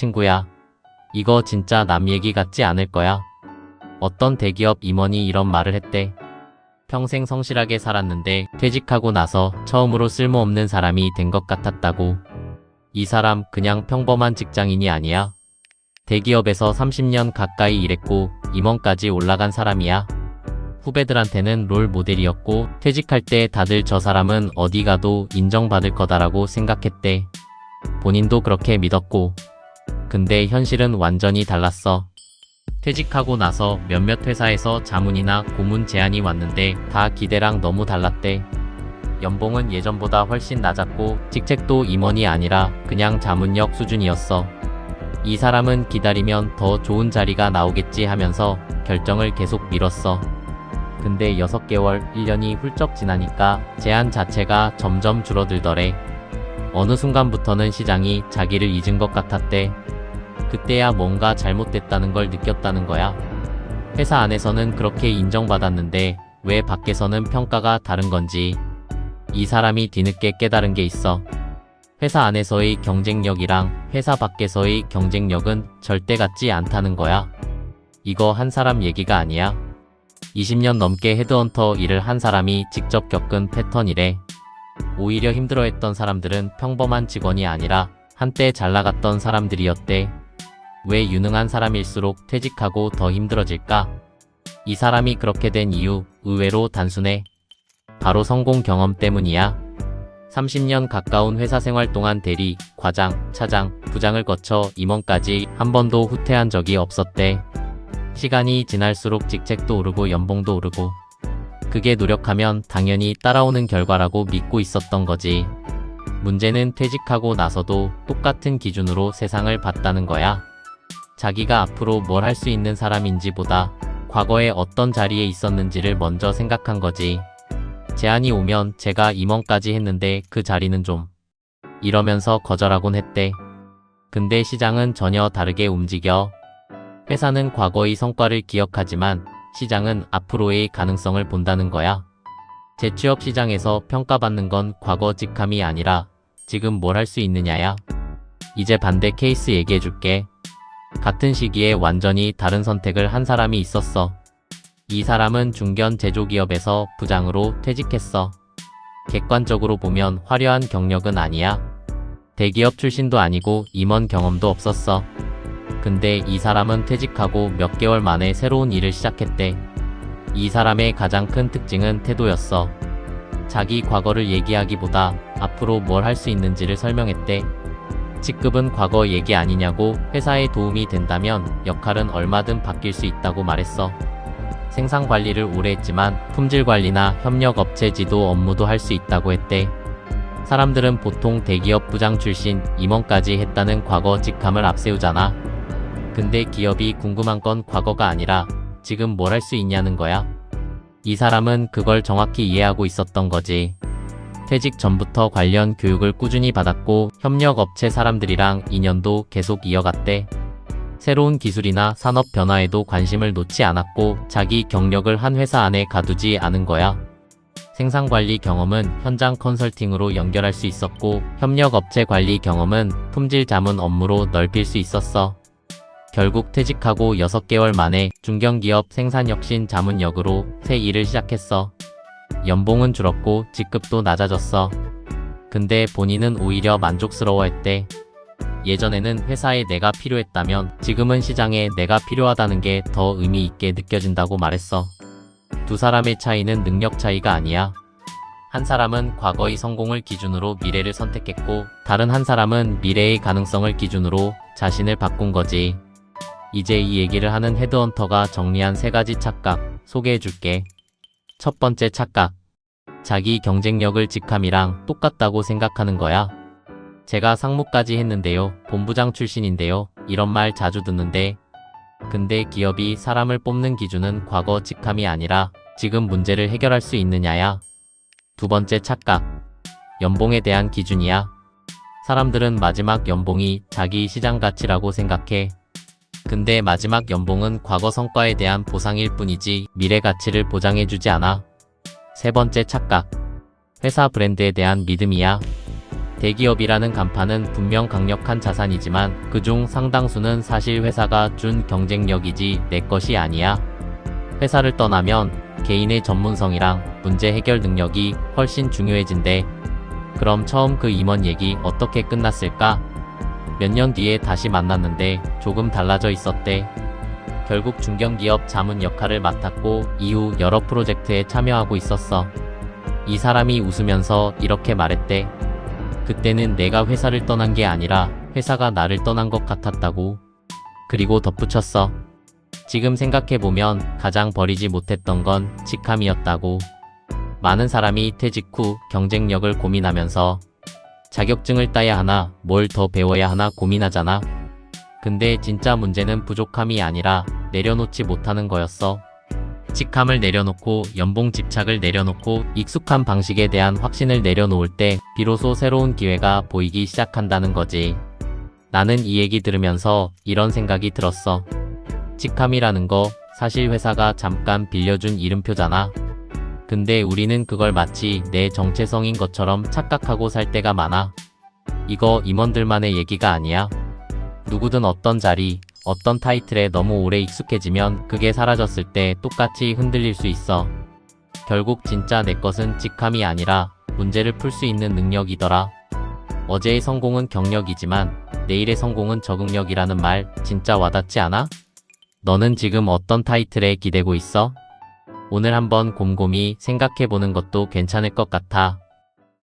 친구야, 이거 진짜 남 얘기 같지 않을 거야. 어떤 대기업 임원이 이런 말을 했대. 평생 성실하게 살았는데 퇴직하고 나서 처음으로 쓸모없는 사람이 된 것 같았다고. 이 사람 그냥 평범한 직장인이 아니야. 대기업에서 30년 가까이 일했고 임원까지 올라간 사람이야. 후배들한테는 롤 모델이었고 퇴직할 때 다들 저 사람은 어디 가도 인정받을 거다라고 생각했대. 본인도 그렇게 믿었고. 근데 현실은 완전히 달랐어. 퇴직하고 나서 몇몇 회사에서 자문이나 고문 제안이 왔는데 다 기대랑 너무 달랐대. 연봉은 예전보다 훨씬 낮았고 직책도 임원이 아니라 그냥 자문역 수준이었어. 이 사람은 기다리면 더 좋은 자리가 나오겠지 하면서 결정을 계속 미뤘어. 근데 6개월, 1년이 훌쩍 지나니까 제안 자체가 점점 줄어들더래. 어느 순간부터는 시장이 자기를 잊은 것 같았대. 그때야 뭔가 잘못됐다는 걸 느꼈다는 거야. 회사 안에서는 그렇게 인정받았는데 왜 밖에서는 평가가 다른 건지. 이 사람이 뒤늦게 깨달은 게 있어. 회사 안에서의 경쟁력이랑 회사 밖에서의 경쟁력은 절대 같지 않다는 거야. 이거 한 사람 얘기가 아니야. 20년 넘게 헤드헌터 일을 한 사람이 직접 겪은 패턴이래. 오히려 힘들어했던 사람들은 평범한 직원이 아니라 한때 잘나갔던 사람들이었대. 왜 유능한 사람일수록 퇴직하고 더 힘들어질까? 이 사람이 그렇게 된 이유 의외로 단순해. 바로 성공 경험 때문이야. 30년 가까운 회사 생활 동안 대리, 과장, 차장, 부장을 거쳐 임원까지 한 번도 후퇴한 적이 없었대. 시간이 지날수록 직책도 오르고 연봉도 오르고. 그게 노력하면 당연히 따라오는 결과라고 믿고 있었던 거지. 문제는 퇴직하고 나서도 똑같은 기준으로 세상을 봤다는 거야. 자기가 앞으로 뭘 할 수 있는 사람인지 보다 과거에 어떤 자리에 있었는지를 먼저 생각한 거지. 제안이 오면 제가 임원까지 했는데 그 자리는 좀 이러면서 거절하곤 했대. 근데 시장은 전혀 다르게 움직여. 회사는 과거의 성과를 기억하지만 시장은 앞으로의 가능성을 본다는 거야. 재취업 시장에서 평가받는 건 과거 직함이 아니라 지금 뭘 할 수 있느냐야. 이제 반대 케이스 얘기해줄게. 같은 시기에 완전히 다른 선택을 한 사람이 있었어. 이 사람은 중견 제조기업에서 부장으로 퇴직했어. 객관적으로 보면 화려한 경력은 아니야. 대기업 출신도 아니고 임원 경험도 없었어. 근데 이 사람은 퇴직하고 몇 개월 만에 새로운 일을 시작했대. 이 사람의 가장 큰 특징은 태도였어. 자기 과거를 얘기하기보다 앞으로 뭘 할 수 있는지를 설명했대. 직급은 과거 얘기 아니냐고, 회사에 도움이 된다면 역할은 얼마든 바뀔 수 있다고 말했어. 생산 관리를 오래 했지만 품질 관리나 협력업체 지도 업무도 할 수 있다고 했대. 사람들은 보통 대기업 부장 출신 임원까지 했다는 과거 직함을 앞세우잖아. 근데 기업이 궁금한 건 과거가 아니라 지금 뭘 할 수 있냐는 거야. 이 사람은 그걸 정확히 이해하고 있었던 거지. 퇴직 전부터 관련 교육을 꾸준히 받았고 협력업체 사람들이랑 인연도 계속 이어갔대. 새로운 기술이나 산업 변화에도 관심을 놓지 않았고 자기 경력을 한 회사 안에 가두지 않은 거야. 생산관리 경험은 현장 컨설팅으로 연결할 수 있었고 협력업체 관리 경험은 품질 자문 업무로 넓힐 수 있었어. 결국 퇴직하고 6개월 만에 중견기업 생산혁신 자문역으로 새 일을 시작했어. 연봉은 줄었고 직급도 낮아졌어. 근데 본인은 오히려 만족스러워했대. 예전에는 회사에 내가 필요했다면 지금은 시장에 내가 필요하다는 게 더 의미 있게 느껴진다고 말했어. 두 사람의 차이는 능력 차이가 아니야. 한 사람은 과거의 성공을 기준으로 미래를 선택했고 다른 한 사람은 미래의 가능성을 기준으로 자신을 바꾼 거지. 이제 이 얘기를 하는 헤드헌터가 정리한 3가지 착각 소개해줄게. 첫 번째 착각. 자기 경쟁력을 직함이랑 똑같다고 생각하는 거야. 제가 상무까지 했는데요. 본부장 출신인데요. 이런 말 자주 듣는데. 근데 기업이 사람을 뽑는 기준은 과거 직함이 아니라 지금 문제를 해결할 수 있느냐야. 두 번째 착각. 연봉에 대한 기준이야. 사람들은 마지막 연봉이 자기 시장 가치라고 생각해. 근데 마지막 연봉은 과거 성과에 대한 보상일 뿐이지 미래 가치를 보장해주지 않아. 세 번째 착각. 회사 브랜드에 대한 믿음이야. 대기업이라는 간판은 분명 강력한 자산이지만 그중 상당수는 사실 회사가 준 경쟁력이지 내 것이 아니야. 회사를 떠나면 개인의 전문성이랑 문제 해결 능력이 훨씬 중요해진대. 그럼 처음 그 임원 얘기 어떻게 끝났을까? 몇 년 뒤에 다시 만났는데 조금 달라져 있었대. 결국 중견기업 자문 역할을 맡았고 이후 여러 프로젝트에 참여하고 있었어. 이 사람이 웃으면서 이렇게 말했대. 그때는 내가 회사를 떠난 게 아니라 회사가 나를 떠난 것 같았다고. 그리고 덧붙였어. 지금 생각해보면 가장 버리지 못했던 건 직함이었다고. 많은 사람이 퇴직 후 경쟁력을 고민하면서 자격증을 따야 하나, 뭘 더 배워야 하나 고민하잖아. 근데 진짜 문제는 부족함이 아니라 내려놓지 못하는 거였어. 직함을 내려놓고 연봉 집착을 내려놓고 익숙한 방식에 대한 확신을 내려놓을 때 비로소 새로운 기회가 보이기 시작한다는 거지. 나는 이 얘기 들으면서 이런 생각이 들었어. 직함이라는 거 사실 회사가 잠깐 빌려준 이름표잖아. 근데 우리는 그걸 마치 내 정체성인 것처럼 착각하고 살 때가 많아. 이거 임원들만의 얘기가 아니야. 누구든 어떤 자리, 어떤 타이틀에 너무 오래 익숙해지면 그게 사라졌을 때 똑같이 흔들릴 수 있어. 결국 진짜 내 것은 직함이 아니라 문제를 풀 수 있는 능력이더라. 어제의 성공은 경력이지만 내일의 성공은 적응력이라는 말 진짜 와닿지 않아? 너는 지금 어떤 타이틀에 기대고 있어? 오늘 한번 곰곰이 생각해보는 것도 괜찮을 것 같아.